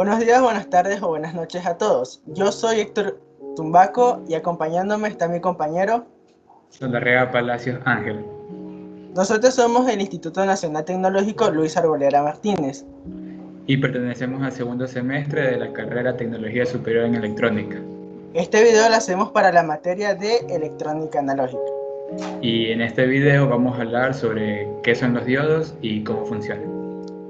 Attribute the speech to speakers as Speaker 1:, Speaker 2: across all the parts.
Speaker 1: Buenos días, buenas tardes o buenas noches a todos. Yo soy Héctor Tumbaco y acompañándome está mi compañero.
Speaker 2: Solarrea Palacios Ángel.
Speaker 1: Nosotros somos del Instituto Nacional Tecnológico Luis Arboleda Martínez.
Speaker 2: Y pertenecemos al segundo semestre de la carrera Tecnología Superior en Electrónica.
Speaker 1: Este video lo hacemos para la materia de electrónica analógica.
Speaker 2: Y en este video vamos a hablar sobre qué son los diodos y cómo funcionan.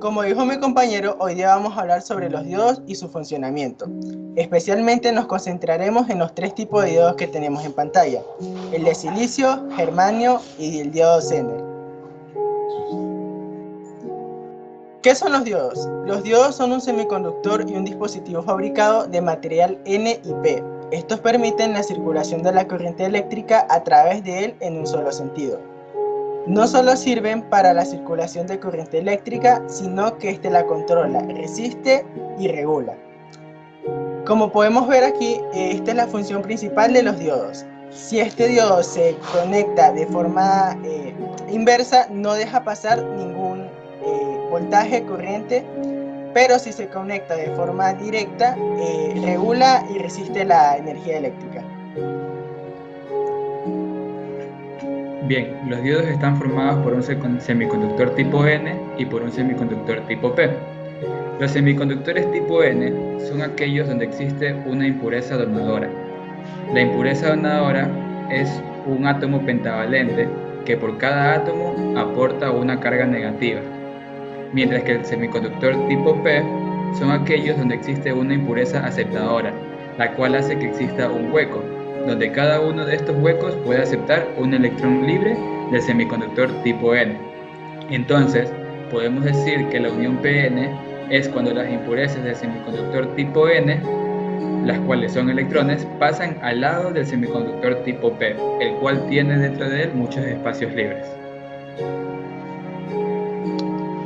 Speaker 1: Como dijo mi compañero, hoy día vamos a hablar sobre los diodos y su funcionamiento. Especialmente nos concentraremos en los tres tipos de diodos que tenemos en pantalla: el de silicio, germanio y el diodo Zener. ¿Qué son los diodos? Los diodos son un semiconductor y un dispositivo fabricado de material N y P. Estos permiten la circulación de la corriente eléctrica a través de él en un solo sentido. No solo sirven para la circulación de corriente eléctrica, sino que éste la controla, resiste y regula. Como podemos ver aquí, esta es la función principal de los diodos. Si este diodo se conecta de forma inversa, no deja pasar ningún voltaje, corriente, pero si se conecta de forma directa, regula y resiste la energía eléctrica.
Speaker 2: Bien, los diodos están formados por un semiconductor tipo N y por un semiconductor tipo P. Los semiconductores tipo N son aquellos donde existe una impureza donadora. La impureza donadora es un átomo pentavalente que por cada átomo aporta una carga negativa, mientras que el semiconductor tipo P son aquellos donde existe una impureza aceptadora, la cual hace que exista un hueco, donde cada uno de estos huecos puede aceptar un electrón libre del semiconductor tipo N. Entonces, podemos decir que la unión PN es cuando las impurezas del semiconductor tipo N, las cuales son electrones, pasan al lado del semiconductor tipo P, el cual tiene dentro de él muchos espacios libres.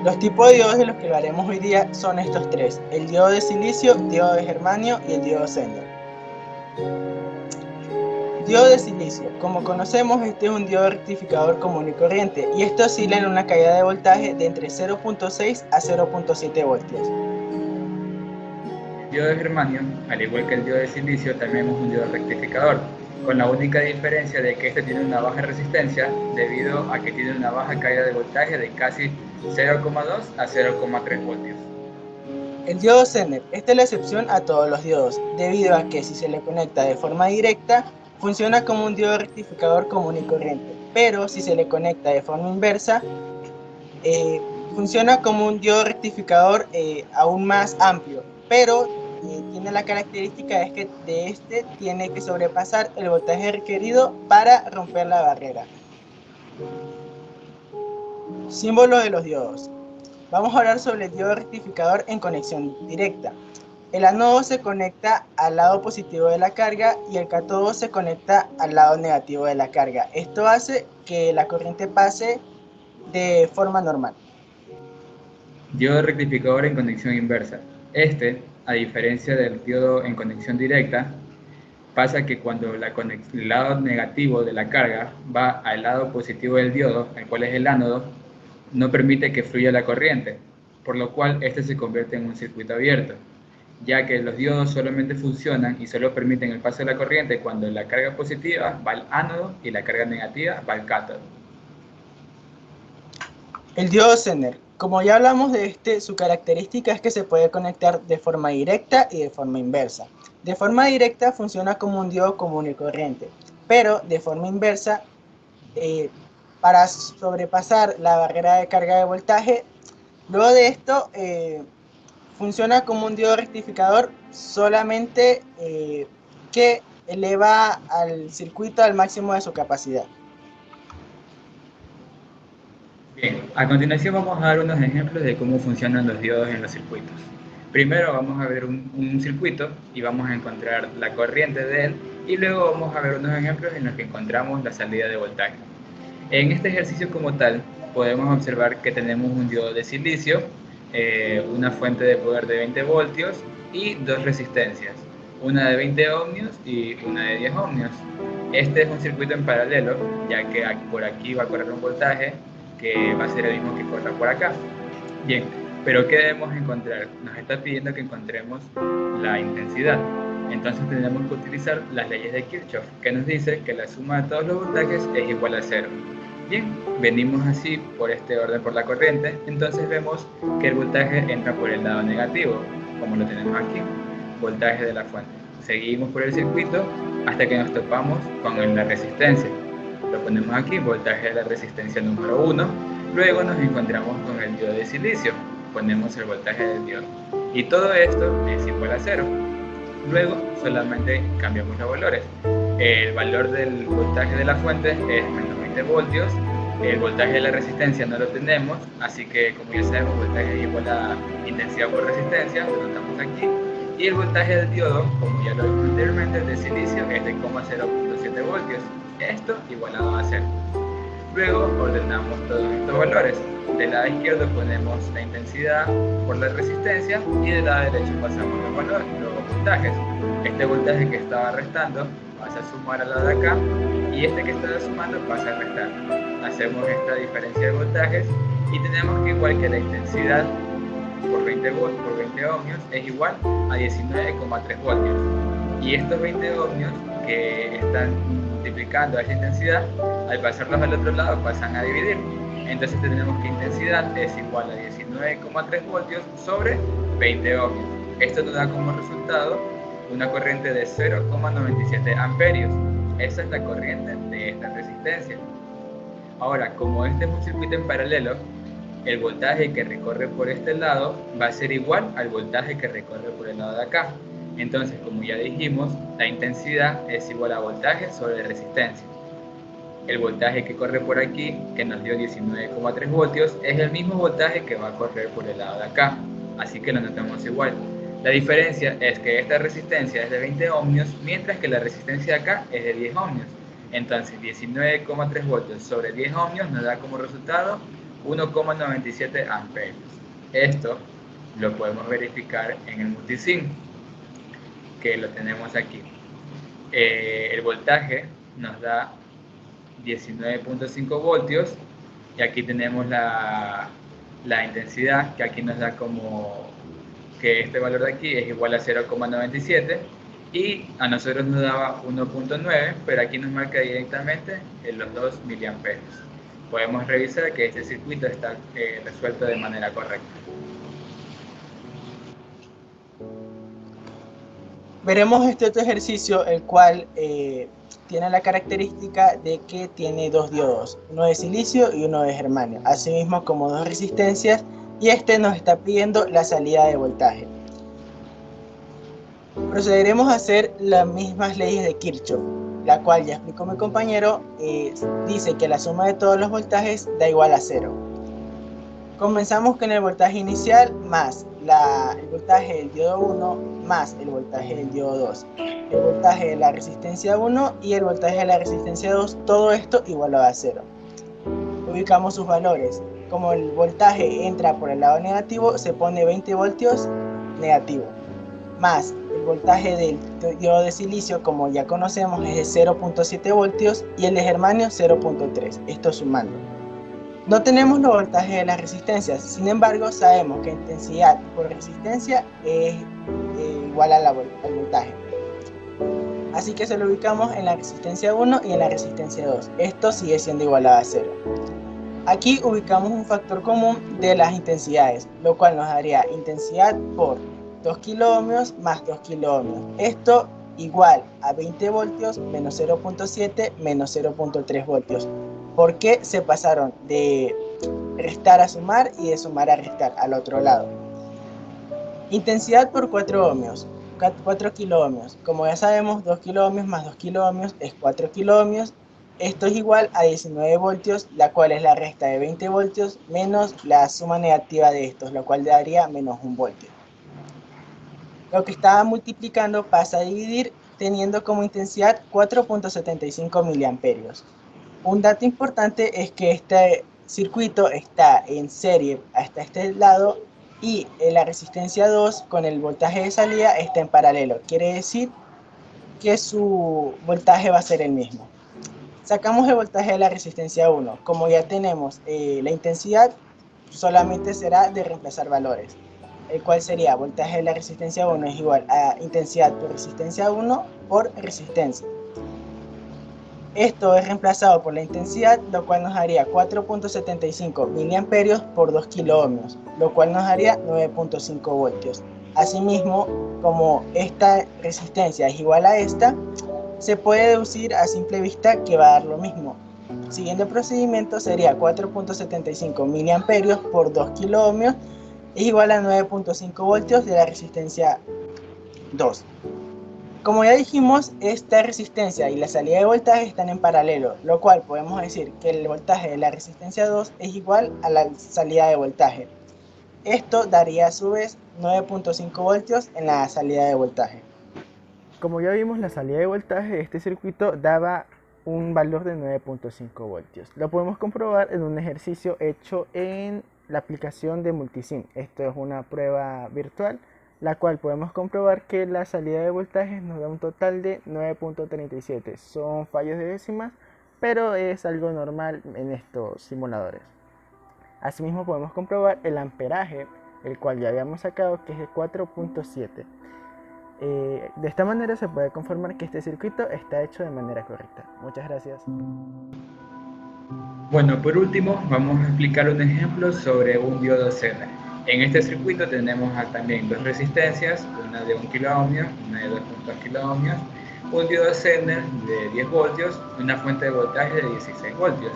Speaker 1: Los tipos de diodos de los que hablaremos hoy día son estos tres: el diodo de silicio, el diodo de germanio y el diodo Zener. Diodo de silicio. Como conocemos, este es un diodo rectificador común y corriente, y esto oscila en una caída de voltaje de entre 0.6 a 0.7 voltios.
Speaker 2: El diodo de germanio, al igual que el diodo de silicio, también es un diodo rectificador, con la única diferencia de que este tiene una baja resistencia debido a que tiene una baja caída de voltaje de casi 0,2 a 0,3 voltios.
Speaker 1: El diodo Zener, esta es la excepción a todos los diodos, debido a que si se le conecta de forma directa, funciona como un diodo rectificador común y corriente, pero si se le conecta de forma inversa, funciona como un diodo rectificador aún más amplio, pero tiene la característica es que de este tiene que sobrepasar el voltaje requerido para romper la barrera. Símbolo de los diodos. Vamos a hablar sobre el diodo rectificador en conexión directa. El ánodo se conecta al lado positivo de la carga y el cátodo se conecta al lado negativo de la carga. Esto hace que la corriente pase de forma normal.
Speaker 2: Diodo rectificador en conexión inversa. Este, a diferencia del diodo en conexión directa, pasa que cuando el lado negativo de la carga va al lado positivo del diodo, el cual es el ánodo, no permite que fluya la corriente, por lo cual este se convierte en un circuito abierto, ya que los diodos solamente funcionan y solo permiten el paso de la corriente cuando la carga positiva va al ánodo y la carga negativa va al cátodo.
Speaker 1: El diodo Zener. Como ya hablamos de este, su característica es que se puede conectar de forma directa y de forma inversa. De forma directa funciona como un diodo común y corriente, pero de forma inversa, para sobrepasar la barrera de carga de voltaje, luego de esto funciona como un diodo rectificador solamente que eleva al circuito al máximo de su capacidad.
Speaker 2: Bien, a continuación vamos a dar unos ejemplos de cómo funcionan los diodos en los circuitos. Primero vamos a ver un circuito y vamos a encontrar la corriente de él y luego vamos a ver unos ejemplos en los que encontramos la salida de voltaje. En este ejercicio como tal podemos observar que tenemos un diodo de silicio, una fuente de poder de 20 voltios y dos resistencias, una de 20 ohmios y una de 10 ohmios. Este es un circuito en paralelo, ya que por aquí va a correr un voltaje que va a ser el mismo que corra por acá. Bien, Pero ¿qué debemos encontrar? Nos está pidiendo que encontremos la intensidad. Entonces tenemos que utilizar las leyes de Kirchhoff, que nos dice que la suma de todos los voltajes es igual a cero. Bien, venimos así por este orden por la corriente, entonces vemos que el voltaje entra por el lado negativo, como lo tenemos aquí, voltaje de la fuente. Seguimos por el circuito hasta que nos topamos con la resistencia. Lo ponemos aquí, voltaje de la resistencia número 1. Luego nos encontramos con el diodo de silicio. Ponemos el voltaje del diodo. Y todo esto es igual a 0. Luego solamente cambiamos los valores. El valor del voltaje de la fuente es menos 20 voltios. El voltaje de la resistencia no lo tenemos, así que como ya sabemos, voltaje es igual a intensidad por resistencia, lo notamos aquí. Y el voltaje del diodo, como ya lo vimos anteriormente, de silicio es de 0.7 voltios. Esto igualado a 0. Luego ordenamos todos estos valores. Del lado izquierdo ponemos la intensidad por la resistencia y del lado derecho pasamos los valores, los voltajes. Este voltaje que estaba restando pasa a sumar al lado de acá y este que estaba sumando pasa a restar. Hacemos esta diferencia de voltajes y tenemos que igual que la intensidad por 20 ohmios es igual a 19,3 voltios. Y estos 20 ohmios que están multiplicando a esta intensidad, al pasarlos al otro lado pasan a dividir. Entonces tenemos que intensidad es igual a 19,3 voltios sobre 20 ohmios. Esto nos da como resultado una corriente de 0,97 amperios. Esa es la corriente de esta resistencia. Ahora, como este es un circuito en paralelo, el voltaje que recorre por este lado va a ser igual al voltaje que recorre por el lado de acá. Entonces, como ya dijimos, la intensidad es igual a voltaje sobre resistencia. El voltaje que corre por aquí, que nos dio 19,3 voltios, es el mismo voltaje que va a correr por el lado de acá. Así que lo notamos igual. La diferencia es que esta resistencia es de 20 ohmios, mientras que la resistencia de acá es de 10 ohmios. Entonces, 19,3 voltios sobre 10 ohmios nos da como resultado 1,97 amperios. Esto lo podemos verificar en el multisim, que lo tenemos aquí. El voltaje nos da 19,5 voltios y aquí tenemos la intensidad, que aquí nos da como que este valor de aquí es igual a 0,97 y a nosotros nos daba 1,9, pero aquí nos marca directamente en los 2 miliamperios. Podemos revisar que este circuito está resuelto de manera correcta.
Speaker 1: Veremos este otro ejercicio, el cual tiene la característica de que tiene dos diodos, uno de silicio y uno de germanio, asimismo como dos resistencias, y este nos está pidiendo la salida de voltaje. Procederemos a hacer las mismas leyes de Kirchhoff, la cual ya explicó mi compañero, dice que la suma de todos los voltajes da igual a 0. Comenzamos con el voltaje inicial más el voltaje del diodo 1 más el voltaje del diodo 2, el voltaje de la resistencia 1 y el voltaje de la resistencia 2, todo esto igualado a 0. Ubicamos sus valores. Como el voltaje entra por el lado negativo, se pone 20 voltios negativo, más el voltaje del diodo de silicio, como ya conocemos, es de 0.7 voltios y el de germanio 0.3, esto sumando. No tenemos los voltajes de las resistencias, sin embargo sabemos que intensidad por resistencia es igual al voltaje. Así que se lo ubicamos en la resistencia 1 y en la resistencia 2. Esto sigue siendo igualado a 0. Aquí ubicamos un factor común de las intensidades, lo cual nos daría intensidad por 2 kiloohmios más 2 kiloohmios. Esto igual a 20 voltios menos 0.7 menos 0.3 voltios. ¿Por qué se pasaron de restar a sumar y de sumar a restar al otro lado? Intensidad por 4 ohmios, 4 kiloohmios. Como ya sabemos, 2 kiloohmios más 2 kiloohmios es 4 kiloohmios. Esto es igual a 19 voltios, la cual es la resta de 20 voltios menos la suma negativa de estos, lo cual daría menos 1 voltio. Lo que estaba multiplicando pasa a dividir, teniendo como intensidad 4.75 miliamperios. Un dato importante es que este circuito está en serie hasta este lado y la resistencia 2 con el voltaje de salida está en paralelo. Quiere decir que su voltaje va a ser el mismo. Sacamos el voltaje de la resistencia 1. Como ya tenemos la intensidad, solamente será de reemplazar valores, el cual sería voltaje de la resistencia 1 es igual a intensidad por resistencia 1 por resistencia. Esto es reemplazado por la intensidad, lo cual nos haría 4.75 miliamperios por 2 kiloohmios, lo cual nos haría 9.5 voltios. Asimismo, como esta resistencia es igual a esta, se puede deducir a simple vista que va a dar lo mismo. Siguiendo el procedimiento sería 4.75 miliamperios por 2 kiloohmios es igual a 9.5 voltios de la resistencia 2. Como ya dijimos, esta resistencia y la salida de voltaje están en paralelo, lo cual podemos decir que el voltaje de la resistencia 2 es igual a la salida de voltaje. Esto daría a su vez 9.5 voltios en la salida de voltaje. Como ya vimos, la salida de voltaje de este circuito daba un valor de 9.5 voltios. Lo podemos comprobar en un ejercicio hecho en la aplicación de Multisim. Esto es una prueba virtual, la cual podemos comprobar que la salida de voltaje nos da un total de 9.37. Son fallos de décimas, pero es algo normal en estos simuladores. Asimismo podemos comprobar el amperaje, el cual ya habíamos sacado, que es de 4.7. De esta manera se puede confirmar que este circuito está hecho de manera correcta. Muchas gracias.
Speaker 2: Bueno, por último, vamos a explicar un ejemplo sobre un diodo Zener. En este circuito tenemos también dos resistencias, una de 1 kiloohmio, una de 2.2 kiloohmios, un diodo Zener de 10 voltios y una fuente de voltaje de 16 voltios.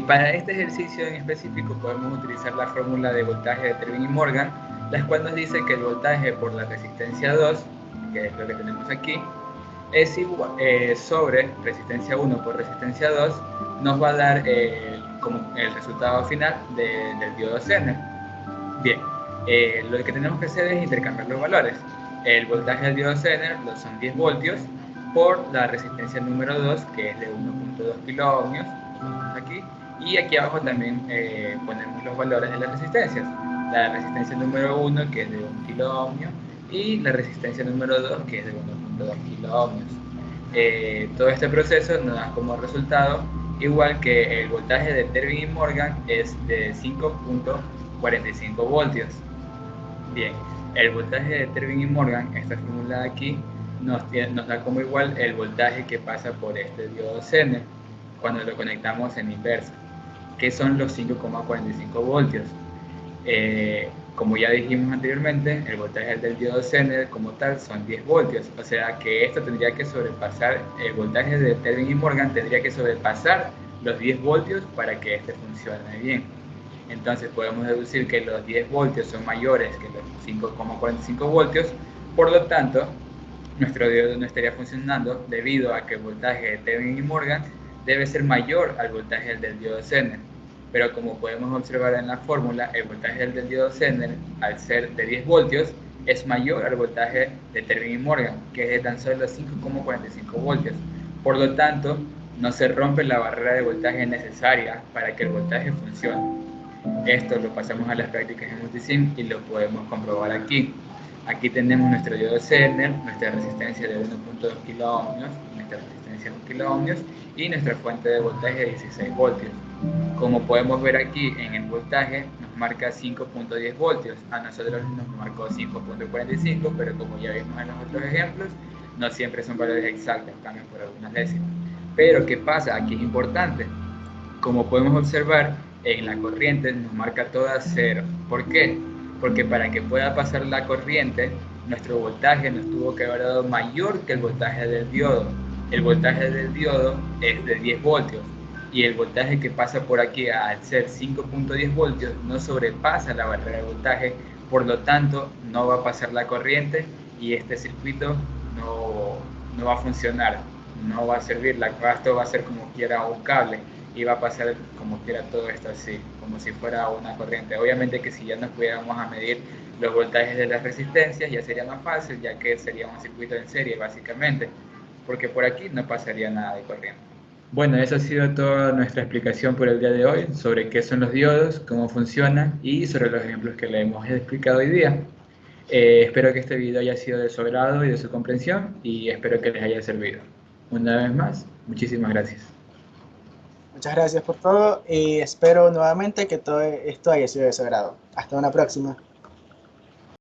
Speaker 2: Para este ejercicio en específico podemos utilizar la fórmula de voltaje de Terwin y Morgan, la cual nos dice que el voltaje por la resistencia 2, que es lo que tenemos aquí, es igual, sobre resistencia 1 por resistencia 2, nos va a dar como el resultado final del diodo Zener. Bien, lo que tenemos que hacer es intercambiar los valores. El voltaje del diodo Zener son 10 voltios por la resistencia número 2, que es de 1.2 kiloohmios, aquí, y aquí abajo también ponemos los valores de las resistencias. La resistencia número 1, que es de 1 kiloohmio, y la resistencia número 2, que es de 1.2 kiloohmios. Todo este proceso nos da como resultado igual que el voltaje de Terwin y Morgan es de 5.45 voltios. Bien, el voltaje de Terwin y Morgan, esta fórmula de aquí, nos da como igual el voltaje que pasa por este diodo Zener cuando lo conectamos en inversa, que son los 5.45 voltios. Como ya dijimos anteriormente, el voltaje del diodo Zener como tal son 10 voltios, o sea que esto tendría que sobrepasar, el voltaje de Terwin y Morgan tendría que sobrepasar los 10 voltios para que este funcione bien. Entonces podemos deducir que los 10 voltios son mayores que los 5.45 voltios, por lo tanto nuestro diodo no estaría funcionando debido a que el voltaje de Terwin y Morgan debe ser mayor al voltaje del diodo Zener. Pero como podemos observar en la fórmula, el voltaje del diodo Zener, al ser de 10 voltios, es mayor al voltaje de Terwin y Morgan, que es de tan solo 5.45 voltios. Por lo tanto, no se rompe la barrera de voltaje necesaria para que el voltaje funcione. Esto lo pasamos a las prácticas en Multisim y lo podemos comprobar aquí. Aquí tenemos nuestro diodo Zener, nuestra resistencia de 1.2 kiloohmios, nuestra resistencia de 1 kiloohmios y nuestra fuente de voltaje de 16 voltios. Como podemos ver aquí en el voltaje nos marca 5.10 voltios, a nosotros nos marcó 5.45, pero como ya vimos en los otros ejemplos, no siempre son valores exactos, cambian por algunas décimas. Pero ¿qué pasa? Aquí es importante. Como podemos observar, en la corriente nos marca toda 0. ¿Por qué? Porque para que pueda pasar la corriente, nuestro voltaje nos tuvo que haber dado mayor que el voltaje del diodo. El voltaje del diodo es de 10 voltios y el voltaje que pasa por aquí, al ser 5.10 voltios, no sobrepasa la barrera de voltaje, por lo tanto no va a pasar la corriente y este circuito no va a funcionar, no va a servir. Esto va a ser como quiera un cable y va a pasar como quiera todo esto así, como si fuera una corriente. Obviamente que si ya nos pudiéramos a medir los voltajes de las resistencias ya sería más fácil, ya que sería un circuito en serie básicamente, porque por aquí no pasaría nada de corriente. Bueno, esa ha sido toda nuestra explicación por el día de hoy sobre qué son los diodos, cómo funcionan y sobre los ejemplos que le hemos explicado hoy día. Espero que este video haya sido de su agrado y de su comprensión y espero que les haya servido. Una vez más, muchísimas gracias.
Speaker 1: Muchas gracias por todo y espero nuevamente que todo esto haya sido de su agrado. Hasta una próxima.